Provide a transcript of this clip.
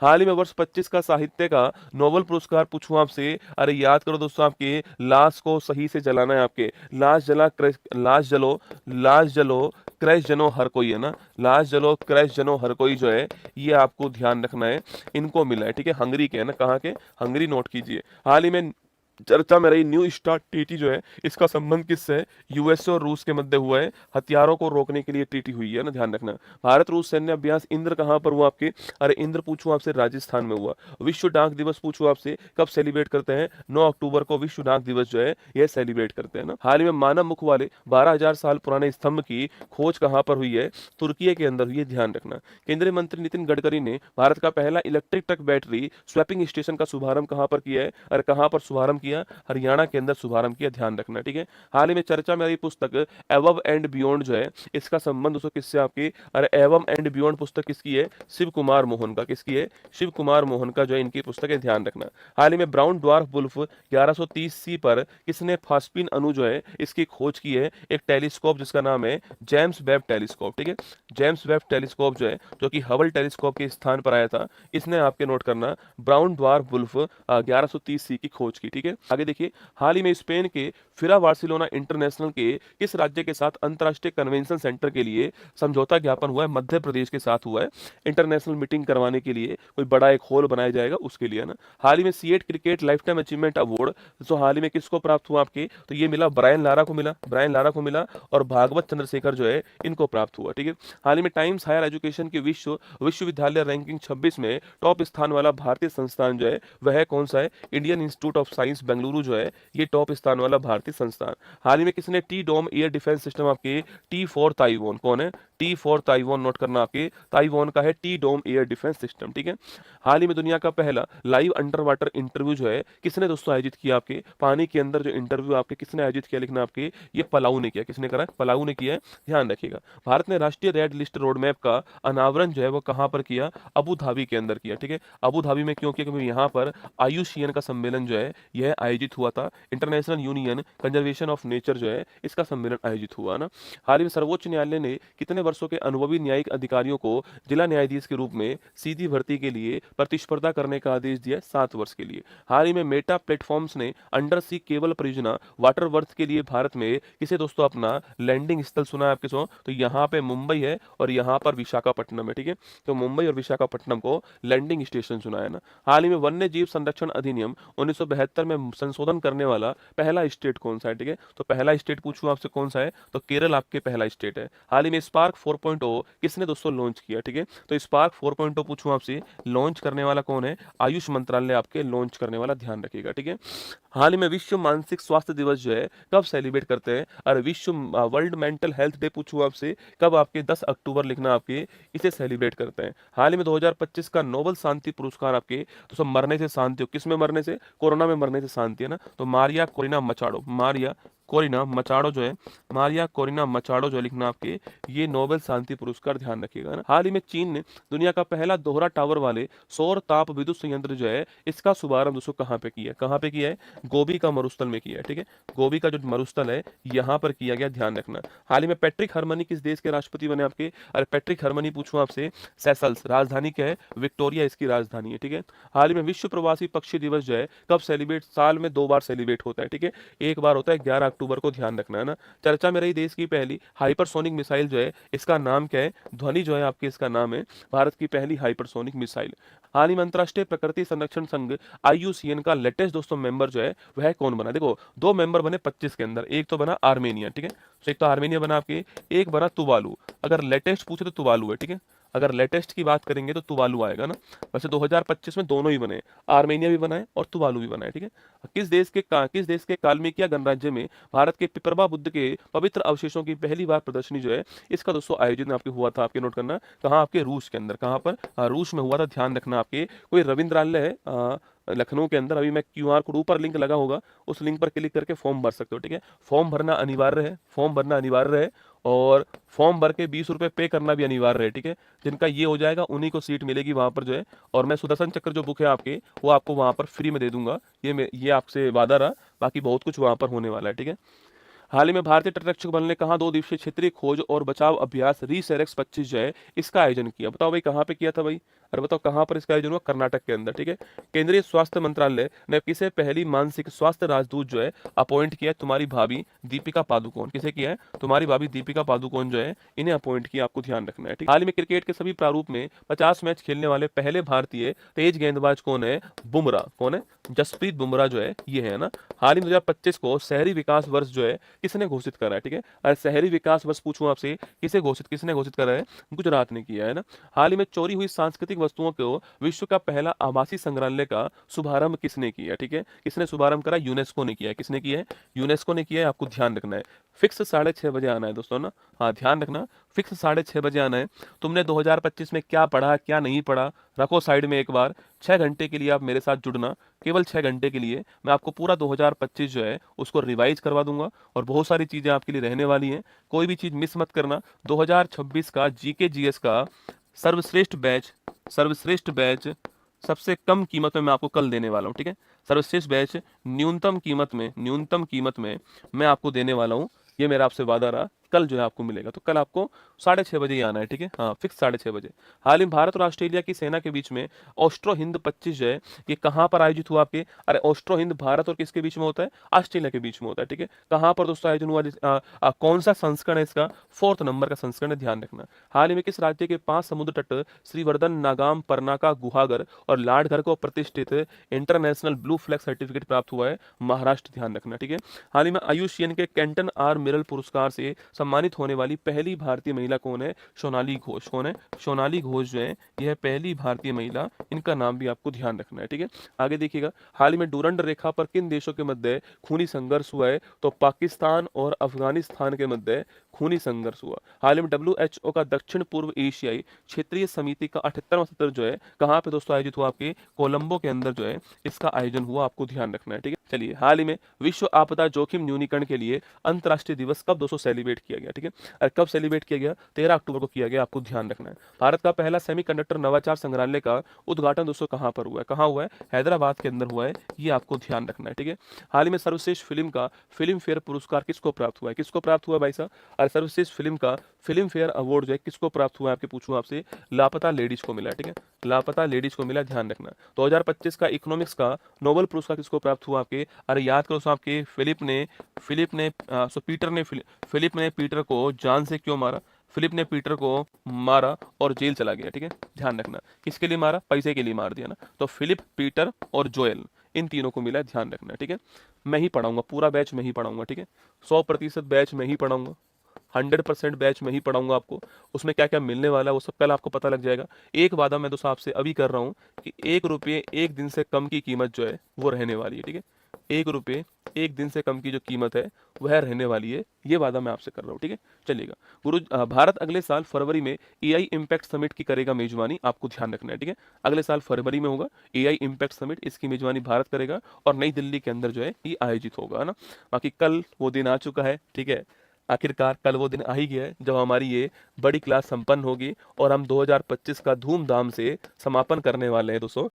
हाल ही में वर्ष 25 का साहित्य का नोबेल पुरस्कार पूछूं आपसे, अरे याद करो दोस्तों, आपके लाश को सही से जलाना है, आपके लाश जला लाश जलो, लाश जलो क्रैश जनो हर कोई, है ना, लाश जलो क्रैश जनो हर कोई जो है, ये आपको ध्यान रखना है। इनको मिला है, ठीक है, हंगरी के, है ना, कहाँ के, हंगरी, नोट कीजिए। हाल ही में चर्चा में रही न्यू स्टार्ट ट्रीटी जो है, इसका संबंध किससे है? यूएसए और रूस के मध्य हुआ है, हथियारों को रोकने के लिए ट्रीटी हुई है ना, ध्यान रखना। भारत रूस सैन्य अभ्यास इंद्र कहाँ पर हुआ आपके? अरे इंद्र पूछूं आपसे, राजस्थान में हुआ। विश्व डाक दिवस पूछूं आपसे, कब सेलिब्रेट करते हैं? 9 अक्टूबर को विश्व डाक दिवस जो है यह सेलिब्रेट करते हैं ना। हाल ही में मानव मुख वाले 12,000 साल पुराने स्तंभ की खोज कहाँ पर हुई है? तुर्की के अंदर हुई है, ध्यान रखना। केंद्रीय मंत्री नितिन गडकरी ने भारत का पहला electric truck battery swapping station का शुभारंभ कहाँ पर किया है? और कहाँ पर शुभारंभ किया? हरियाणा के अंदर शुभारंभ किया, ध्यान रखना, ठीक है। हाल ही में चर्चा में रही पुस्तक एवव एंड बियॉन्ड जो है, इसका संबंध दोस्तों किससे आपकी? अरे एवम एंड बियॉन्ड पुस्तक किसकी है? शिव कुमार मोहन का। किसकी है? शिव कुमार मोहन का जो है इनकी पुस्तक है, ध्यान रखना। हाल ही में ब्राउन ड्वार्फ वुल्फ 1130 सी पर किसने फास्पिन अणु जो है इसकी खोज की है? एक टेलीस्कोप जिसका नाम है जेम्स वेब टेलीस्कोप, ठीक है। जेम्स वेब टेलीस्कोप जो है, जो कि हबल टेलीस्कोप के स्थान पर आया था, इसने आपके नोट करना ब्राउन ड्वार्फ वुल्फ 1130 सी की खोज की, ठीक है। आगे देखिए, हाल ही में स्पेन के फिरा बार्सिलोना इंटरनेशनल के किस राज्य के साथ अंतर्राष्ट्रीय कन्वेंशन सेंटर के लिए समझौता ज्ञापन हुआ है? मध्य प्रदेश के साथ हुआ है। इंटरनेशनल मीटिंग करवाने के लिए कोई बड़ा एक हॉल बनाया जाएगा उसके लिए, ना। हाल ही में CEAT cricket life time achievement award तो हाल ही में किसको प्राप्त हुआ आपके? तो ये मिला ब्रायन लारा को मिला, ब्रायन लारा को मिला, और भागवत चंद्रशेखर जो है इनको प्राप्त हुआ, ठीक है। हाल ही में टाइम्स हायर एजुकेशन की विश्वविद्यालय रैंकिंग 26 में टॉप स्थान वाला भारतीय संस्थान जो है वह कौन सा है? Indian institute of science Bengaluru जो है ये टॉप स्थान वाला भारतीय संस्थान। हाल ही में किसने टी डोम एयर डिफेंस सिस्टम आपके टी फॉर ताइवान, कौन है? टी फॉर ताइवान, नोट करना, आपके ताइवान का है टी डोम एयर डिफेंस सिस्टम, ठीक है। हाल ही में दुनिया का पहला लाइव अंडर वाटर इंटरव्यू जो है किसने दोस्तों आयोजित किया? आपके पानी के अंदर जो इंटरव्यू आपके किसने आयोजित किया? लिखना आपके, ये पलाऊ ने किया। किसने करा? पलाऊ ने किया है, ध्यान रखिएगा। भारत ने राष्ट्रीय रेड लिस्ट रोड मैप का अनावरण जो है वो कहां पर किया? अबू धाबी के अंदर किया, ठीक है। अबू धाबी में क्यों किया? क्योंकि यहाँ पर आयुषियन का सम्मेलन जो है यह आयोजित हुआ था। International union conservation of nature जो है इसका सम्मेलन आयोजित हुआ ना। हाल ही में सर्वोच्च न्यायालय ने कितने वर्षों के अनुभवी न्यायिक अधिकारियों को जिला न्यायाधीश के रूप में सीधी भर्ती के लिए प्रतिस्पर्धा करने का आदेश दिया? 7 वर्ष के लिए। हाल ही में मेटा प्लेटफॉर्म्स ने अंडर सी केबल परियोजना वाटर वर्थ के लिए भारत में किसे दोस्तों अपना लैंडिंग स्थल सुना है आपके सो? तो यहाँ पे मुंबई है और यहाँ पर विशाखापट्टनम है, ठीक है। तो मुंबई और विशाखापट्टनम को लैंडिंग स्टेशन सुना है ना। हाल ही में वन्य जीव संरक्षण अधिनियम 1972 में संशोधन करने वाला पहला स्टेट कौन सा है? ठीक है, तो पहला स्टेट पूछूं आपसे कौन सा है? तो केरल आपके पहला स्टेट है। हाल ही में स्पार्क 4.0 किसने दोस्तों लॉन्च किया? ठीक है, तो स्पार्क 4.0 पूछूं आपसे, लॉन्च करने वाला कौन है? आयुष मंत्रालय आपके लॉन्च करने वाला, ध्यान रखिएगा, ठीक है। हाल ही में विश्व मानसिक स्वास्थ्य दिवस जो है कब सेलिब्रेट करते हैं? और विश्व वर्ल्ड मेंटल हेल्थ डे पूछूं आपसे, कब आपके 10 अक्टूबर लिखना आपके, इसे सेलिब्रेट करते हैं। हाल ही में 2025 का नोबेल शांति पुरस्कार आपके, तो सब मरने से शांति हो, किस में मरने से? कोरोना में मरने से शांति, है ना। तो Maria Corina Machado, Maria Corina Machado जो है, मारिया कोरिना मचाडो जो है लिखना आपके, ये नोबेल शांति पुरस्कार, ध्यान रखिएगा ना। हाल ही में चीन ने दुनिया का पहला दोहरा टावर वाले सौर ताप विद्युत संयंत्र जो है इसका शुभारंभ दोस्तों कहाँ पे किया है? कहाँ पे किया है? गोबी का मरुस्थल में किया है, ठीक है। गोबी का जो मरुस्थल है यहाँ पर किया गया, ध्यान रखना। हाल ही में पैट्रिक हरमनी किस देश के राष्ट्रपति बने आपके? अरे पैट्रिक हरमनी पूछूं आपसे, सेशल्स, राजधानी क्या है? विक्टोरिया इसकी राजधानी है, ठीक है। हाल ही में विश्व प्रवासी पक्षी दिवस जो है कब सेलिब्रेट? साल में 2 बार सेलिब्रेट होता है, ठीक है। एक बार होता है 11 अक्टूबर को, ध्यान रखना है ना। चर्चा में रही देश की पहली हाइपरसोनिक मिसाइल जो है इसका नाम क्या है? ध्वनि जो है आपके इसका नाम है भारत की पहली हाइपरसोनिक मिसाइल। हाल ही में अंतर्राष्ट्रीय प्रकृति संरक्षण संघ आईयूसीएन का लेटेस्ट दोस्तों मेंबर जो है वह कौन बना? देखो 2 मेंबर बने 25 के अंदर, एक तो बना आर्मेनिया, ठीक है। तो एक तो आर्मेनिया बना आपके, एक बना तुवालू। अगर लेटेस्ट पूछे तो तुवालू है, ठीक है। अगर लेटेस्ट की बात करेंगे तो तुवालू आएगा ना। वैसे 2025 में दोनों ही बने, आर्मेनिया भी बना है और तुवालू भी बना है, ठीक है। किस देश के कालमेकिया गणराज्य में भारत के पिपरवा बुद्ध के पवित्र अवशेषों की पहली बार प्रदर्शनी जो है इसका दोस्तों आयोजन आपके हुआ था? आपके नोट करना कहाँ? आपके रूस के अंदर। कहाँ पर? रूस में हुआ था, ध्यान रखना। आपके कोई रविंद्रालय है लखनऊ के अंदर। अभी मैं क्यूआर कोड ऊपर लिंक लगा होगा, उस लिंक पर क्लिक करके फॉर्म भर सकते हो, ठीक है। फॉर्म भरना अनिवार्य है, फॉर्म भरना अनिवार्य है, और फॉर्म भर के 20 रुपये पे करना भी अनिवार्य है, ठीक है। जिनका ये हो जाएगा उन्हीं को सीट मिलेगी वहां पर जो है। और मैं सुदर्शन चक्र जो बुक है आपके वो आपको वहां पर फ्री में दे दूंगा, ये आपसे वादा रहा। बाकी बहुत कुछ वहां पर होने वाला है, ठीक है। हाल ही में भारतीय तटरक्षक बल ने कहा 2 दिवसीय क्षेत्रीय खोज और बचाव अभ्यास रीसैरेक्स 25 जो है इसका आयोजन किया? बताओ भाई कहाँ पे किया था भाई? और बताओ कहाँ पर इसका आयोजन हुआ, कर्नाटक के अंदर, ठीक है। केंद्रीय स्वास्थ्य मंत्रालय ने किसे पहली मानसिक स्वास्थ्य राजदूत जो है अपॉइंट किया है, तुम्हारी भाभी दीपिका पादुकोण, किसे किया है, तुम्हारी भाभी दीपिका पादुकोण जो है इन्हें अपॉइंट किया, आपको ध्यान रखना है, ठीक। हाल ही में क्रिकेट के सभी प्रारूप में 50 मैच खेलने वाले पहले भारतीय तेज गेंदबाज कौन है, बुमराह, कौन है, जसप्रीत बुमराह जो है ये है ना। हाल ही में 2025 को शहरी विकास वर्ष जो है किसने घोषित करा है, ठीक है। अगर शहरी विकास वर्ष पूछूं आपसे किसने घोषित करा है, गुजरात ने किया है ना। हाल ही में चोरी हुई सांस्कृतिक वस्तुओं को विश्व का पहला आभासी संग्रहालय का शुभारंभ किसने किया, ठीक है, किसने शुभारंभ करा, यूनेस्को ने किया है, किसने किया है, यूनेस्को ने किया है, आपको ध्यान रखना है। फिक्स 6:30 बजे आना है दोस्तों ना, हाँ ध्यान रखना, फिक्स 6:30 बजे आना है। तुमने 2025 में क्या पढ़ा क्या नहीं पढ़ा रखो साइड में एक बार, 6 घंटे के लिए आप मेरे साथ जुड़ना, केवल 6 घंटे के लिए मैं आपको पूरा 2025 जो है उसको रिवाइज करवा दूंगा और बहुत सारी चीजें आपके लिए रहने वाली हैं, कोई भी चीज मिस मत करना। 2026 का जीके जीएस का सर्वश्रेष्ठ बैच सबसे कम कीमत में मैं आपको कल देने वाला हूँ, ठीक है। सर्वश्रेष्ठ बैच न्यूनतम कीमत में मैं आपको देने वाला हूँ, ये मेरा आपसे वादा रहा, कल जो है आपको मिलेगा। तो कल आपको 6:30 बजे ही आना है, ठीक है, हाँ फिक्स 6:30 बजे। हाल ही में भारत और ऑस्ट्रेलिया की सेना के बीच में ऑस्ट्रो हिंद 25 जो है ये कहाँ पर आयोजित हुआ आपके, अरे ऑस्ट्रो हिंद भारत और किसके बीच में होता है, ऑस्ट्रेलिया के बीच में होता है, ठीक है। कहाँ पर दोस्तों आयोजन हुआ, कौन सा संस्करण है इसका, 4th नंबर का संस्करण है, ध्यान रखना। हाल ही में किस राज्य के 5 समुद्र तट श्रीवर्धन, नागाम, परनाका, गुहागर और लाडघर को प्रतिष्ठित इंटरनेशनल ब्लू फ्लैग सर्टिफिकेट प्राप्त हुआ है, महाराष्ट्र, ध्यान रखना, ठीक है। हाल ही में आयुष्यन के कैंटन आर मिरल पुरस्कार से सम्मानित होने वाली पहली भारतीय महिला कौन है, सोनाली घोष, कौन है, सोनाली घोष जो है यह पहली भारतीय महिला, इनका नाम भी आपको ध्यान रखना है, ठीक है। आगे देखिएगा, हाल ही में डूरंड रेखा पर किन देशों के मध्य खूनी संघर्ष हुआ है, तो पाकिस्तान और अफगानिस्तान के मध्य खूनी संघर्ष हुआ। हाल ही में WHO का दक्षिण पूर्व एशियाई क्षेत्रीय समिति का 78वां सत्र जो है कहाँ पे दोस्तों आयोजित हुआ, आपके कोलंबो के अंदर जो है इसका आयोजन हुआ, आपको ध्यान रखना है, ठीक है। चलिए, हाल ही में विश्व आपदा जोखिम न्यूनीकरण के लिए अंतर्राष्ट्रीय दिवस कब दोस्तों सेलिब्रेट किया गया, ठीक है, और कब सेलिब्रेट किया गया, 13 अक्टूबर को किया गया, आपको ध्यान रखना है। भारत का पहला सेमीकंडक्टर नवाचार संग्रहालय का उद्घाटन दोस्तों कहाँ पर हुआ है, कहाँ हुआ है, हैदराबाद के अंदर हुआ है, ये आपको ध्यान रखना है, ठीक है। हाल ही में सर्वश्रेष्ठ फिल्म का फिल्म फेयर पुरस्कार किसको प्राप्त हुआ है, किसको प्राप्त हुआ है भाई साहब, और सर्वश्रेष्ठ फिल्म का फिल्म फेयर अवार्ड जो है किसको प्राप्त हुआ है, आपके पूछूं आपसे, लापता लेडीज को मिला, ठीक है, लापता लेडीज को मिला, ध्यान रखना। 2025 का इकोनॉमिक्स का नोबेल पुरस्कार किसको प्राप्त हुआ आपके, अरे याद करो साहब, आपके फिलिप ने पीटर को जान से क्यों मारा, फिलिप ने पीटर को मारा और जेल चला गया, ठीक है, ध्यान रखना। किसके लिए मारा, पैसे के लिए मार दिया ना, तो फिलिप, पीटर और जोएल, इन तीनों को मिला, ध्यान रखना, ठीक है। मैं ही पढ़ाऊंगा, पूरा बैच मैं ही पढ़ाऊंगा, ठीक है, 100% बैच मैं ही पढ़ाऊंगा, 100% बैच में ही पढ़ाऊंगा आपको। उसमें क्या क्या मिलने वाला है वो सब कल आपको पता लग जाएगा। एक वादा मैं दोस्तों आपसे अभी कर रहा हूँ कि 1 रुपये 1 दिन से कम की कीमत जो है वो रहने वाली है, ठीक है, 1 रुपये 1 दिन से कम की जो कीमत है वह रहने वाली है, ये वादा मैं आपसे कर रहा हूँ, ठीक है। चलिएगा भारत अगले साल फरवरी में AI इम्पैक्ट समिट की करेगा मेजबानी, आपको ध्यान रखना है, ठीक है। अगले साल फरवरी में होगा AI इम्पैक्ट समिट, इसकी मेजबानी भारत करेगा और नई दिल्ली के अंदर जो है ये आयोजित होगा, है ना। बाकी कल वो दिन आ चुका है, ठीक है, आखिरकार कल वो दिन आ ही गया है जब हमारी ये बड़ी क्लास संपन्न होगी और हम 2025 का धूमधाम से समापन करने वाले हैं दोस्तों।